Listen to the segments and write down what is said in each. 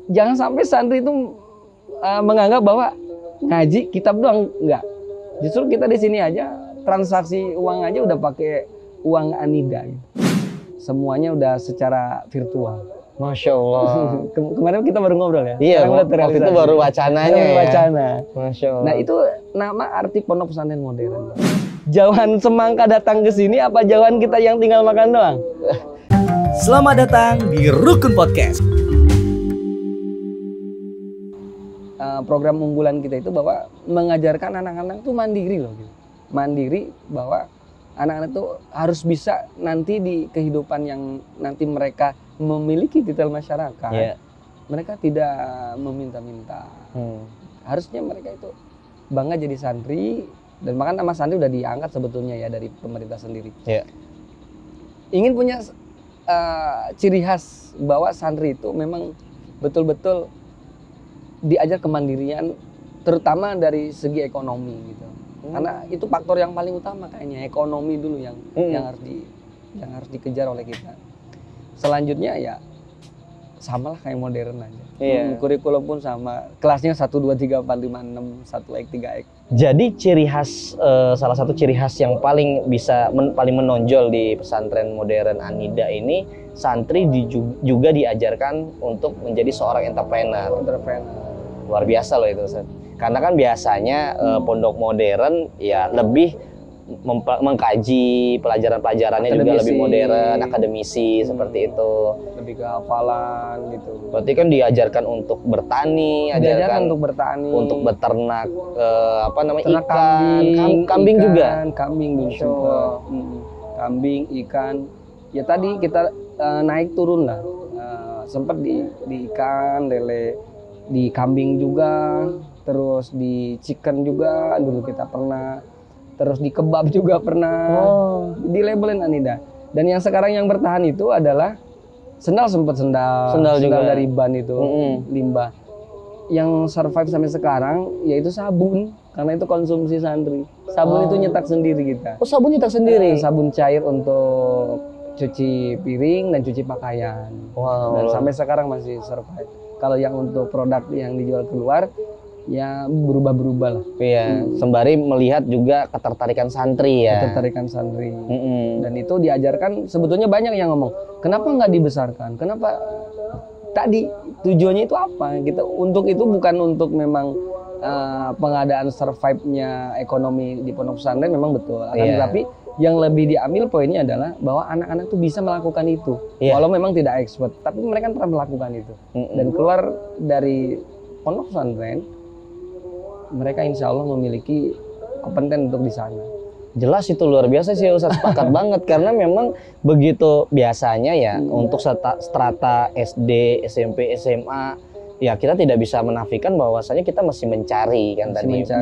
jangan sampai santri itu menganggap bahwa ngaji kitab doang, enggak. Justru kita di sini aja transaksi uang aja udah pakai uang Anida. Semuanya udah secara virtual. Masya Allah. Kemarin kita baru ngobrol ya. Iya, waktu itu baru wacananya ya. Wacana. Masya Allah. Nah itu nama arti pondok pesantren modern. Jauhan semangka datang ke sini apa jauhan kita yang tinggal makan doang? Selamat datang di Rukun Podcast. Program unggulan kita itu bahwa mengajarkan anak-anak tuh mandiri loh. Gitu. Mandiri bahwa anak-anak tuh harus bisa nanti di kehidupan yang nanti mereka memiliki detail masyarakat. Yeah. Mereka tidak meminta-minta. Harusnya mereka itu bangga jadi santri, dan bahkan nama santri udah diangkat sebetulnya ya dari pemerintah sendiri. Yeah. Ingin punya ciri khas bahwa santri itu memang betul-betul diajar kemandirian, terutama dari segi ekonomi gitu. Karena itu faktor yang paling utama kayaknya, ekonomi dulu yang harus dikejar oleh kita. Selanjutnya ya samalah kayak modern aja. Kurikulum pun sama, kelasnya 1 2 3 4 5 6 1 X 3 X. Jadi ciri khas salah satu ciri khas yang paling paling menonjol di pesantren modern Anida ini, santri juga diajarkan untuk menjadi seorang entrepreneur. Luar biasa loh itu, Ustaz. Karena kan biasanya pondok modern ya lebih mengkaji pelajaran-pelajarannya juga lebih modern, akademisi seperti itu. Lebih ke hafalan gitu. Berarti kan diajarkan untuk bertani, diajarkan untuk bertani, untuk beternak ternak kambing juga. Kambing juga. Kambing, ikan. Ya tadi kita naik turun lah. Sempat di ikan, lele, di kambing juga, terus di chicken juga dulu kita pernah, terus di kebab juga pernah, di labelin Anida. Dan yang sekarang yang bertahan itu adalah sendal juga dari ban itu, limbah. Yang survive sampai sekarang yaitu sabun, karena itu konsumsi santri. Sabun itu nyetak sendiri kita. Oh, sabun nyetak sendiri? Sabun cair untuk cuci piring dan cuci pakaian. Dan sampai sekarang masih survive. Kalau yang untuk produk yang dijual keluar, ya berubah-berubah lah. Iya, sembari melihat juga ketertarikan santri ya. Ketertarikan santri. Dan itu diajarkan, sebetulnya banyak yang ngomong, kenapa nggak dibesarkan? Kenapa? Tadi tujuannya itu apa? Kita untuk itu bukan untuk memang pengadaan survive-nya ekonomi di pondok pesantren, memang betul. Tetapi yang lebih diambil poinnya adalah bahwa anak-anak tuh bisa melakukan itu. Walau memang tidak expert, tapi mereka pernah melakukan itu. Dan keluar dari pondok pesantren, mereka insya Allah memiliki kompeten untuk di sana. Jelas itu luar biasa sih, Ustaz, sepakat banget. Karena memang begitu biasanya ya untuk strata SD, SMP, SMA, ya kita tidak bisa menafikan bahwasanya kita masih mencari kan,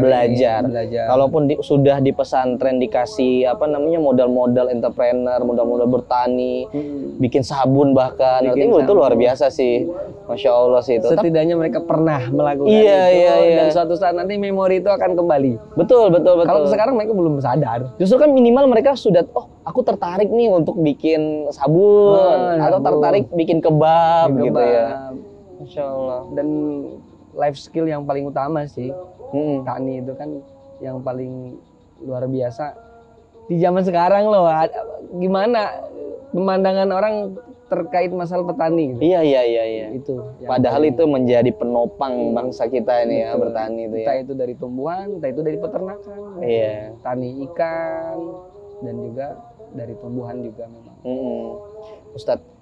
belajar. Kalaupun sudah di pesantren dikasih modal-modal entrepreneur, modal-modal bertani, bikin sabun bahkan, itu luar biasa sih. Masya Allah sih itu. Setidaknya mereka pernah melakukan itu. Dan suatu saat nanti memori itu akan kembali. Betul. Kalau sekarang mereka belum sadar. Justru kan minimal mereka sudah, aku tertarik nih untuk bikin sabun, atau tertarik bikin kebab gitu ya. Masya Allah. Dan life skill yang paling utama sih, tani itu kan yang paling luar biasa di zaman sekarang loh. Gimana pemandangan orang terkait masalah petani gitu. Iya. Itu padahal itu menjadi penopang bangsa kita ini ya, bertani itu ya. Entah itu dari tumbuhan, entah itu dari peternakan. Iya. Tani ikan, dan juga dari tumbuhan juga memang. Ustadz,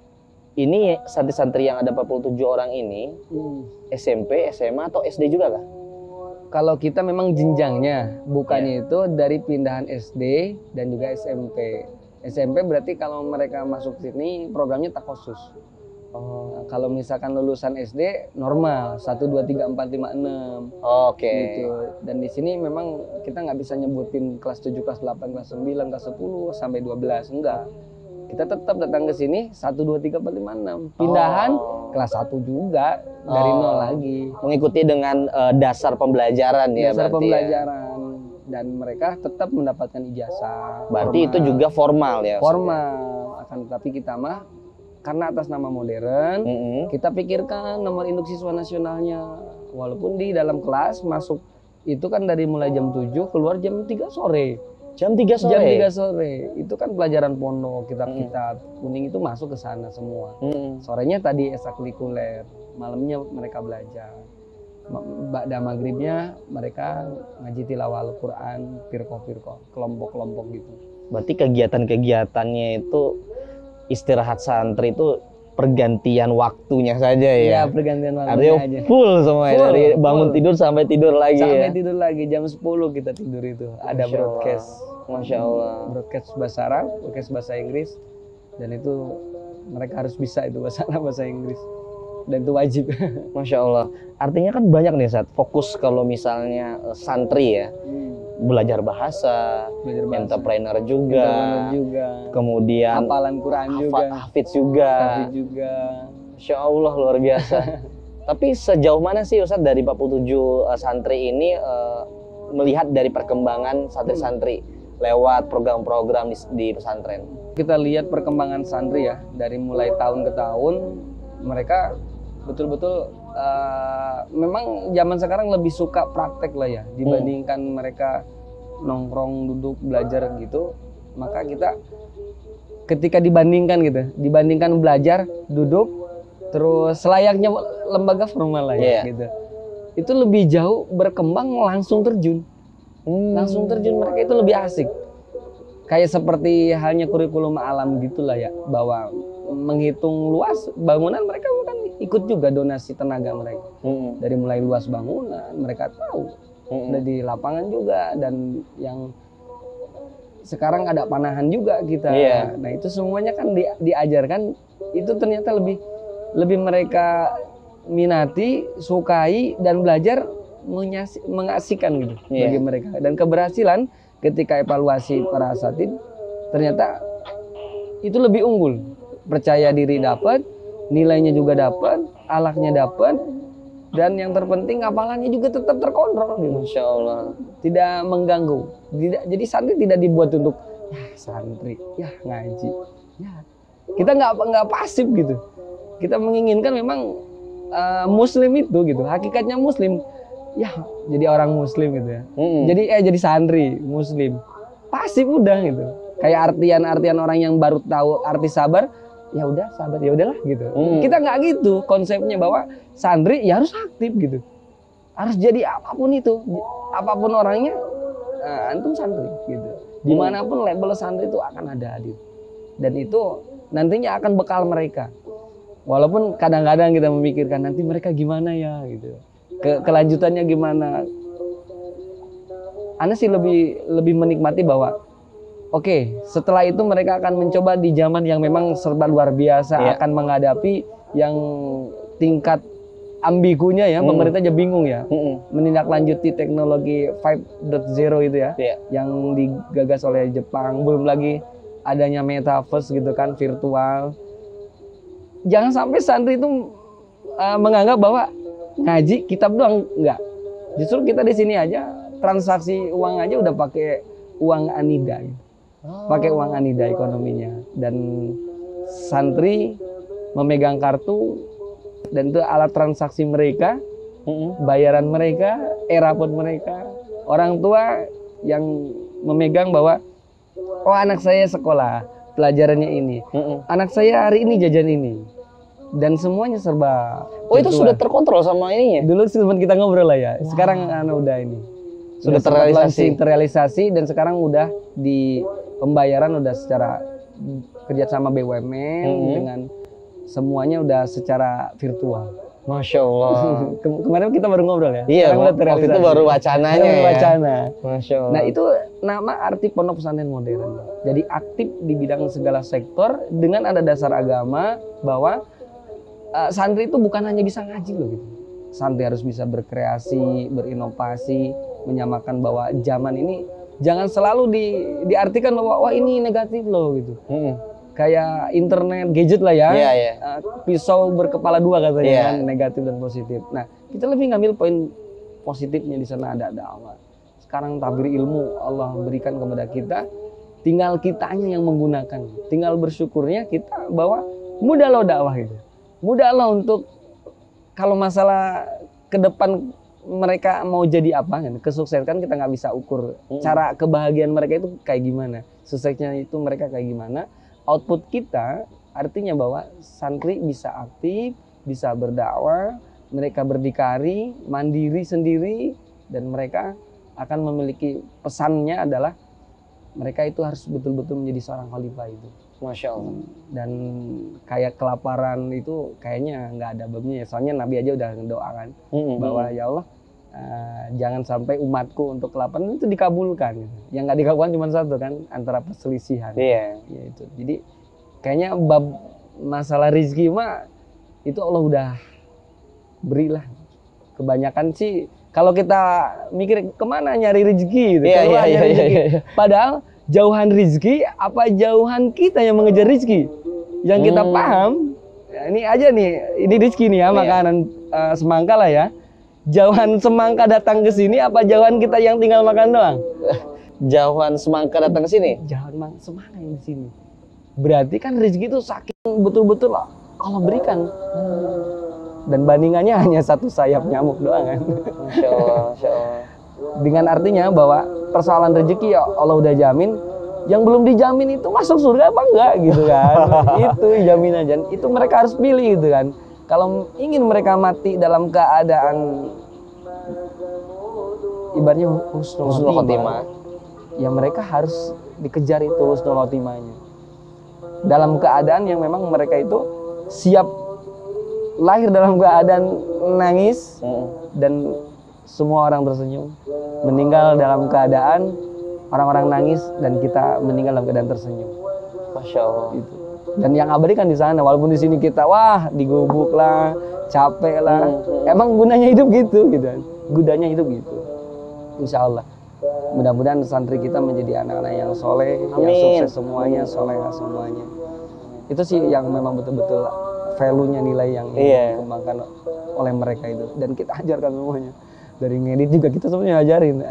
ini santri-santri yang ada 47 orang ini SMP, SMA atau SD juga kah? Kalau kita memang jenjangnya bukannya itu dari pindahan SD dan juga SMP. SMP berarti kalau mereka masuk sini programnya takhusus. Nah, kalau misalkan lulusan SD normal 1 2 3 4 5 6. Gitu. Dan di sini memang kita nggak bisa nyebutin kelas 7, kelas 8, kelas 9, kelas 10 sampai 12, enggak. Kita tetap datang ke sini 1 2 3 4 5 6. Pindahan kelas 1 juga dari nol lagi. Mengikuti dengan dasar pembelajaran ya. Dasar pembelajaran. Dan mereka tetap mendapatkan ijazah. Berarti itu juga formal ya? Formal. Akan tetapi kita karena atas nama modern, Mm-mm. kita pikirkan nomor induk siswa nasionalnya. Walaupun di dalam kelas masuk itu kan dari mulai jam 7 keluar jam 3 sore. Jam 3 sore. Jam 3 sore. Itu kan pelajaran pondok, kitab-kitab kuning itu masuk ke sana semua. Mm-mm. Sorenya tadi ekstrakurikuler, malamnya mereka belajar. Ba'da maghribnya mereka ngaji tilawah Al-Quran, firqah-firqah, kelompok-kelompok gitu. Berarti kegiatan-kegiatannya itu istirahat santri itu pergantian waktunya saja Iya, ya. pergantian waktunya Artinya aja. full semua ya, Full, dari bangun full. tidur sampai tidur lagi Sampai ya. tidur lagi jam 10 kita tidur itu. Ada Masya Allah. broadcast. Masya Allah. Broadcast bahasa Arab, broadcast bahasa Inggris. Dan itu mereka harus bisa itu bahasa Arab, bahasa Inggris. Dan itu wajib. Masya Allah. Artinya kan banyak nih Sat, fokus kalau misalnya santri ya, belajar bahasa, Belajar bahasa. entrepreneur juga, Entrepreneur juga. kemudian Hafalan Quran juga. hafiz juga. Hafiz juga. Masya Allah luar biasa. Tapi sejauh mana sih Ustadz dari 47 santri ini melihat dari perkembangan santri-santri lewat program-program di pesantren? Kita lihat perkembangan santri ya, dari mulai tahun ke tahun mereka betul-betul memang zaman sekarang lebih suka praktek lah ya dibandingkan mereka nongkrong duduk belajar gitu. Maka kita ketika dibandingkan belajar duduk terus selayaknya lembaga formal lah ya gitu, itu lebih jauh berkembang langsung terjun. Langsung terjun mereka itu lebih asik. Kayak seperti halnya kurikulum alam gitulah ya, bahwa menghitung luas bangunan mereka kan ikut juga donasi tenaga mereka. Dari mulai luas bangunan mereka tahu. Ada di lapangan juga, dan yang sekarang ada panahan juga kita. Nah itu semuanya kan diajarkan, itu ternyata lebih mereka minati, sukai, dan belajar mengasihkan gitu bagi mereka. Dan keberhasilan ketika evaluasi para asatid ternyata itu lebih unggul. Percaya diri dapat, nilainya juga dapat, alaknya dapat, dan yang terpenting hafalannya juga tetap terkontrol gitu. Masya Allah. Tidak mengganggu. Jadi santri tidak dibuat untuk santri, ngaji. Kita nggak pasif gitu. Kita menginginkan memang muslim itu gitu. Hakikatnya muslim. Jadi orang muslim gitu ya. Jadi santri muslim. Pasif udah gitu. Kayak artian orang yang baru tahu arti sabar, ya udah sabar, ya udahlah gitu. Kita nggak gitu konsepnya, bahwa santri ya harus aktif gitu. Harus jadi apapun itu, apapun orangnya, antum santri gitu. Dimanapun label santri itu akan ada hadir. Dan itu nantinya akan bekal mereka. Walaupun kadang-kadang kita memikirkan nanti mereka gimana ya gitu. Kelanjutannya gimana. Ana sih lebih menikmati bahwa setelah itu mereka akan mencoba di zaman yang memang serba luar biasa, akan menghadapi yang tingkat ambigunya ya, pemerintah aja bingung ya, menindaklanjuti teknologi 5.0 itu ya, yang digagas oleh Jepang, belum lagi adanya metaverse gitu kan, virtual. Jangan sampai santri itu menganggap bahwa ngaji kitab doang, enggak. Justru kita di sini aja transaksi uang aja udah pakai uang anida gitu. Pakai uang anida ekonominya, dan santri memegang kartu, dan itu alat transaksi mereka, bayaran mereka, e-rapot mereka. Orang tua yang memegang bahwa anak saya sekolah pelajarannya ini, anak saya hari ini jajan ini, dan semuanya serba. Itu sudah terkontrol sama ininya. Dulu sempat kita ngobrol lah ya. Sekarang udah ini. Sudah terrealisasi, dan sekarang udah di pembayaran udah secara kerjasama BUMN dengan semuanya udah secara virtual. Masya Allah. Kemarin kita baru ngobrol ya. Iya, waktu itu baru wacananya ya. Wacana. Masya Allah. Nah itu nama arti pondok pesantren modern. Jadi aktif di bidang segala sektor dengan ada dasar agama, bahwa santri itu bukan hanya bisa ngaji loh gitu. Santri harus bisa berkreasi, berinovasi, menyamakan bahwa zaman ini jangan selalu diartikan bahwa ini negatif loh gitu. Kayak internet, gadget lah ya. Pisau berkepala dua katanya kan, negatif dan positif. Nah, kita lebih ngambil poin positifnya di sana, ada dakwah. Sekarang tabir ilmu Allah berikan kepada kita, tinggal kitanya yang menggunakan. Tinggal bersyukurnya kita bahwa mudah loh dakwah gitu. Mudah loh untuk kalau masalah ke depan mereka mau jadi apa kan, kesuksesan kan kita nggak bisa ukur cara kebahagiaan mereka itu kayak gimana, suksesnya itu mereka kayak gimana. Output kita artinya bahwa santri bisa aktif, bisa berdakwah, mereka berdikari, mandiri sendiri, dan mereka akan memiliki pesannya adalah mereka itu harus betul-betul menjadi seorang khalifah itu. Masya Allah. Dan kayak kelaparan itu kayaknya nggak ada babnya ya, soalnya Nabi aja udah mendoakan bahwa ya Allah jangan sampai umatku untuk kelaparan, itu dikabulkan gitu. Yang nggak dikabulkan cuma satu kan, antara perselisihan. Iya. Ya, itu. Jadi kayaknya bab masalah rezeki mah itu Allah udah berilah. Kebanyakan sih kalau kita mikir kemana nyari rezeki gitu. Iya. Padahal jauhan rezeki apa jauhan kita yang mengejar rezeki? Yang kita paham, ya ini aja nih, ini rezeki nih ya, makanan semangka lah ya. Jauhan semangka datang ke sini apa jauhan kita yang tinggal makan doang? Jauhan semangka datang ke sini. Jauhan semangka yang di sini. Berarti kan rezeki itu saking betul-betul Allah berikan. Dan bandingannya hanya satu sayap nyamuk doang kan. Masya Allah, Masya Allah. Dengan artinya bahwa persoalan rezeki ya Allah udah jamin, yang belum dijamin itu masuk surga apa enggak gitu kan. Itu jaminan aja. Itu mereka harus pilih gitu kan. Kalau ingin mereka mati dalam keadaan ibaratnya husnul khotimah, ya mereka harus dikejar itu husnul khotimahnya. Dalam keadaan yang memang mereka itu siap lahir dalam keadaan nangis dan semua orang tersenyum, meninggal dalam keadaan orang-orang nangis dan kita meninggal dalam keadaan tersenyum. Masya Allah. Gitu. Dan yang abadi kan di sana, walaupun di sini kita wah digubuk lah, capek lah, emang gunanya hidup gitu kan. Gunanya hidup gitu. Insya Allah. Mudah-mudahan santri kita menjadi anak-anak yang soleh, yang sukses semuanya, soleha semuanya. Itu sih yang memang betul-betul value-nya, nilai yang dikembangkan oleh mereka itu. Dan kita ajarkan semuanya. Dari ngedit juga kita semuanya ajarin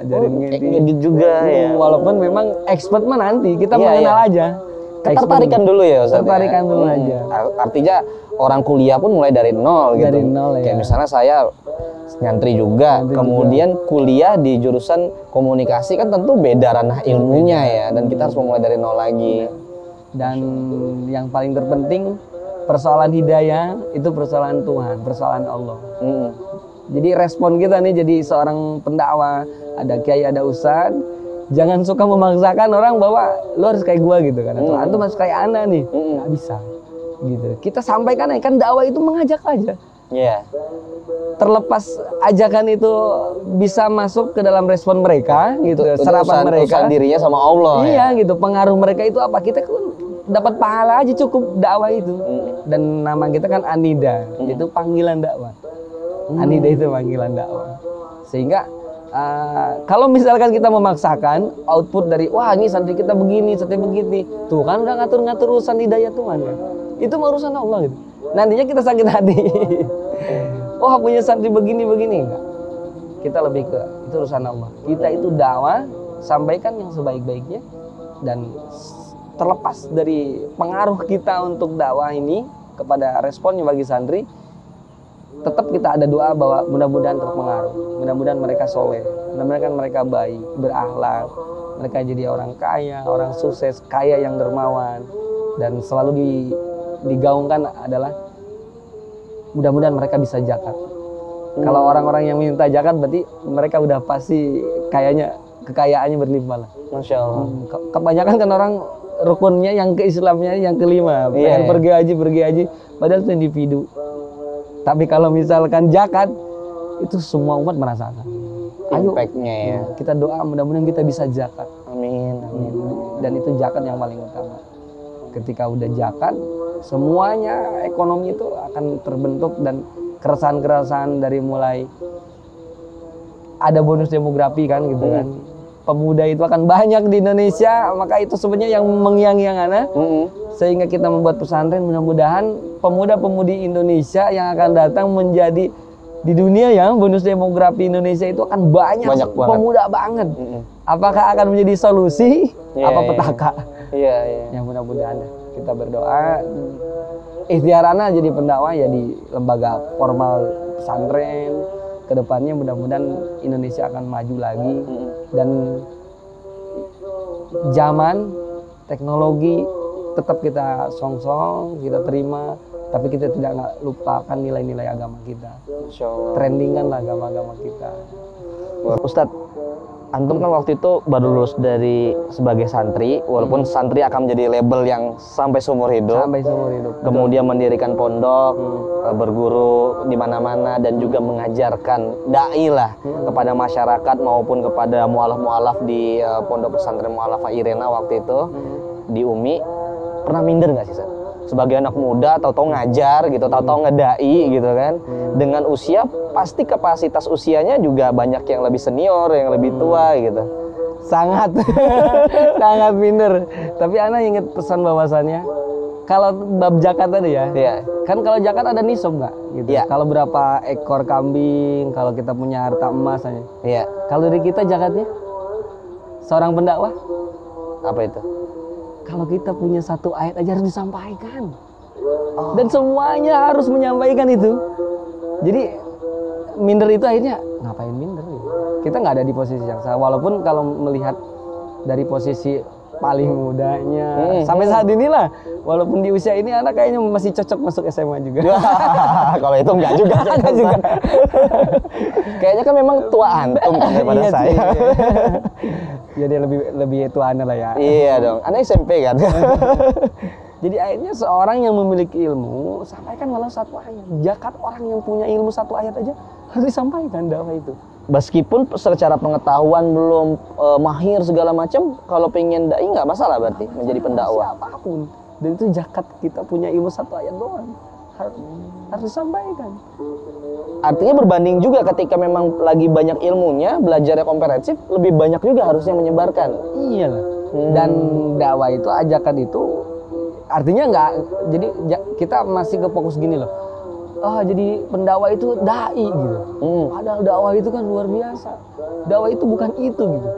ngedit juga ya. Walaupun memang expert mah nanti, kita mengenal aja. Ketertarikan dulu ya Ustaz. Tertarikan dulu aja. Artinya orang kuliah pun mulai dari nol gitu. Dari nol ya. Kayak misalnya saya nyantri juga, kemudian kuliah di jurusan komunikasi kan tentu beda ranah ilmunya ya, dan kita harus memulai dari nol lagi. Dan yang paling terpenting persoalan hidayah itu persoalan Tuhan, persoalan Allah. Jadi respon kita nih jadi seorang pendakwah, ada kiai, ada ustadz, jangan suka memaksakan orang bahwa lu harus kayak gua gitu kan, atau antum harus kayak ana nih, nggak bisa gitu. Kita sampaikan aja, kan dakwah itu mengajak aja. Iya. Terlepas ajakan itu bisa masuk ke dalam respon mereka gitu, serapan mereka. Dirinya sama Allah. Iya ya? Gitu, pengaruh mereka itu apa, kita kan dapat pahala aja cukup dakwah itu. Dan nama kita kan Anida, itu panggilan dakwah. Anida itu panggilan dakwah. Sehingga kalau misalkan kita memaksakan output dari wah ini santri kita begini, santri begini, tuh kan udah ngatur-ngatur urusan hidayah Tuhan kan. Itu urusan Allah gitu. Nantinya kita sakit hati. Oh punya santri begini-begini enggak. Kita lebih ke itu urusan Allah. Kita itu dakwah, sampaikan yang sebaik-baiknya, dan terlepas dari pengaruh kita untuk dakwah ini kepada responnya bagi santri, tetap kita ada doa bahwa mudah-mudahan terpengaruh, mudah-mudahan mereka soleh, mudah-mudahan mereka baik, berakhlak, mereka jadi orang kaya, orang sukses, kaya yang dermawan, dan selalu digaungkan adalah mudah-mudahan mereka bisa zakat. Kalau orang-orang yang minta zakat berarti mereka udah pasti kekayaannya berlimpah lah. Masya Allah. Kebanyakan kan orang rukunnya yang ke Islamnya yang kelima, pengen pergi haji, padahal itu individu. Tapi kalau misalkan zakat itu semua umat merasakan. Ayo, impactnya ya. Kita doa mudah-mudahan kita bisa zakat. Amin. Amin. Dan itu zakat yang paling utama. Ketika udah zakat, semuanya ekonomi itu akan terbentuk, dan keresahan-keresahan dari mulai ada bonus demografi kan gitu kan. Pemuda itu akan banyak di Indonesia, maka itu sebenarnya yang mengiang-iang sehingga kita membuat pesantren, mudah-mudahan pemuda-pemudi Indonesia yang akan datang menjadi di dunia ya, bonus demografi Indonesia itu akan banyak pemuda banget. Apakah akan menjadi solusi apa petaka? Iya. Ya mudah-mudahan. kita berdoa ikhtiarana jadi pendakwah ya di lembaga formal pesantren. Kedepannya mudah-mudahan Indonesia akan maju lagi dan zaman teknologi tetap kita song-song, kita terima, tapi kita tidak lupakan nilai-nilai agama kita. Trendingkan lah agama-agama kita. Ustadz, antum kan waktu itu baru lulus dari sebagai santri, walaupun santri akan menjadi label yang sampai seumur hidup. Sampai seumur hidup. Kemudian mendirikan pondok, berguru di mana-mana dan juga mengajarkan dai lah kepada masyarakat maupun kepada mualaf-mualaf di pondok pesantren Mu'alafah Irena waktu itu di UMI. Pernah minder nggak sih, Seth? Sebagai anak muda, tahu-tahu ngajar gitu, tahu-tahu ngedai gitu kan. Dengan usia, pasti kapasitas usianya juga banyak yang lebih senior, yang lebih tua gitu. Sangat, sangat minder. Tapi ana ingat pesan bahwasannya, kalau bab zakat tadi ya, Iya. kan kalau zakat ada nisab nggak? Gitu. Iya. Kalau berapa ekor kambing, kalau kita punya harta emas aja. Iya. Kalau dari kita zakatnya, seorang pendakwah, Apa itu? kalau kita punya satu ayat aja harus disampaikan. Dan semuanya harus menyampaikan itu. Jadi minder itu akhirnya ngapain minder? Gitu. Kita nggak ada di posisi yang sama. Walaupun kalau melihat dari posisi paling mudanya sampai saat inilah, walaupun di usia ini anak kayaknya masih cocok masuk SMA juga. Kalau itu enggak juga. Enggak juga. Kayaknya kan memang tua antum kan daripada Iya sih. saya. Jadi lebih tua ana lah ya. Iya dong, anak SMP kan. Jadi akhirnya seorang yang memiliki ilmu sampaikan walau satu ayat. Zakat orang yang punya ilmu satu ayat aja harus disampaikan dakwah itu. Meskipun secara pengetahuan belum mahir segala macam, kalau pengen dai nggak masalah berarti menjadi pendakwah. Siapapun. Dan itu zakat kita punya ilmu satu ayat doang. Harus disampaikan. Artinya berbanding juga ketika memang lagi banyak ilmunya, belajarnya komprehensif, lebih banyak juga harusnya menyebarkan. Iyalah. Dan dakwah itu, ajakan itu artinya nggak, jadi kita masih ke fokus gini loh. Jadi pendakwah itu dai gitu. Padahal dakwah itu kan luar biasa. Dakwah itu bukan itu gitu.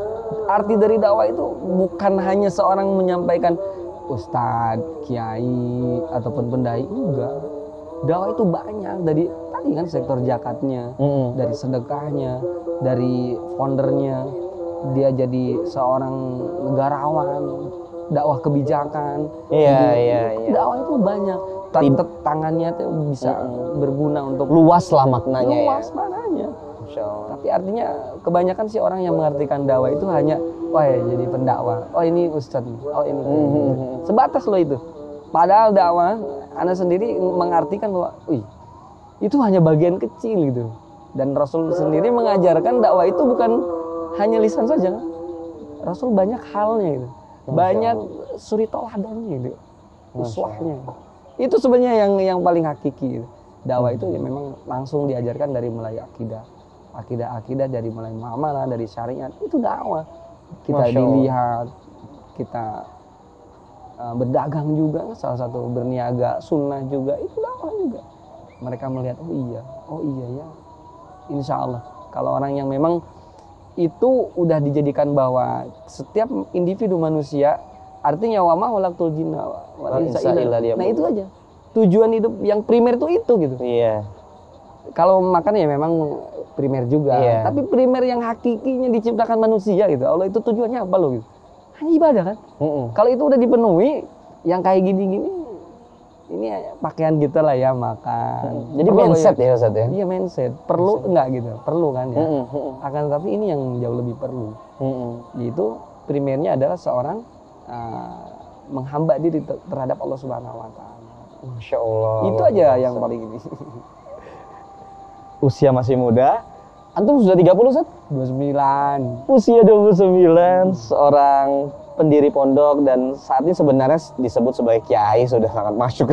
Arti dari dakwah itu bukan hanya seorang menyampaikan ustadz, kiai ataupun pendai, enggak. Dakwah itu banyak, dari tadi kan sektor zakatnya, dari sedekahnya, dari foundernya, dia jadi seorang negarawan, dakwah kebijakan. Iya. Dakwah itu banyak. Tangannya tuh bisa berguna untuk Luas lah maknanya luas ya. maknanya. Masya Allah. Tapi artinya kebanyakan sih orang yang mengartikan dakwah itu hanya, wah ya jadi pendakwah, oh ini ustadz, oh ini sebatas loh itu. Padahal dakwah, Anda sendiri mengartikan bahwa, itu hanya bagian kecil gitu. Dan Rasul sendiri mengajarkan dakwah itu bukan hanya lisan saja. Rasul banyak halnya gitu, banyak suri toladannya gitu, uswahnya. Itu sebenarnya yang paling hakiki gitu. Dakwah itu ya memang langsung diajarkan dari mulai akidah dari mulai muamalah, dari syariat, itu dakwah. Kita dilihat, kita berdagang juga, salah satu berniaga sunnah juga, itu dakwah juga. Mereka melihat, oh iya ya, insya Allah. Kalau orang yang memang itu udah dijadikan bahwa setiap individu manusia, artinya wa ma khalaqtul jinna wal insa illa liya'budun. Nah itu aja tujuan hidup yang primer itu gitu. Iya. Kalau makan ya memang primer juga, tapi primer yang hakikinya diciptakan manusia gitu. Allah itu tujuannya apa loh gitu? Hanya ibadah kan. Kalau itu udah dipenuhi, yang kayak gini-gini, ini pakaian kita lah ya, makan. Jadi mindset ya Ustaz ya? Iya mindset. Perlu enggak gitu? Perlu kan ya. Akan tapi ini yang jauh lebih perlu. Yaitu primernya adalah seorang menghamba diri terhadap Allah Subhanahu Wa Taala. Masya Allah. Itu aja yang paling ini. Usia masih muda. Antum sudah 30 Ustaz? 29. Usia 29, seorang pendiri pondok dan saat ini sebenarnya disebut sebagai kiai, sudah sangat masuk.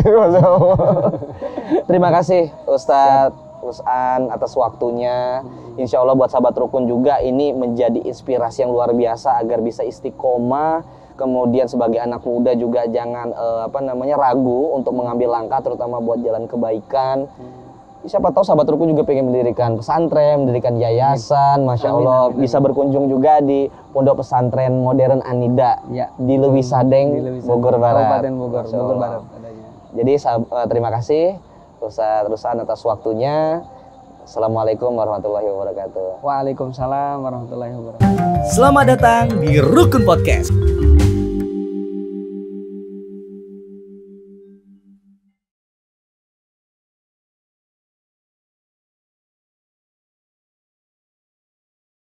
Terima kasih Ustadz Rus'an atas waktunya. Insya Allah buat sahabat rukun juga ini menjadi inspirasi yang luar biasa agar bisa istiqomah. Kemudian sebagai anak muda juga jangan ragu untuk mengambil langkah, terutama buat jalan kebaikan. siapa tahu sahabat Rukun juga pengen mendirikan pesantren, mendirikan yayasan, Masya Amin, Allah. amin, Bisa berkunjung juga di Pondok Pesantren Modern Anida Ya. di Lewi Sadeng, Di Lewi Sadeng, Bogor Barat. Kabupaten Bogor, Masya Bogor Allah. Barat adanya. Jadi terima kasih Ustaz Ruslan atas waktunya. Assalamualaikum warahmatullahi wabarakatuh. Waalaikumsalam warahmatullahi wabarakatuh. Selamat datang di Rukun Podcast.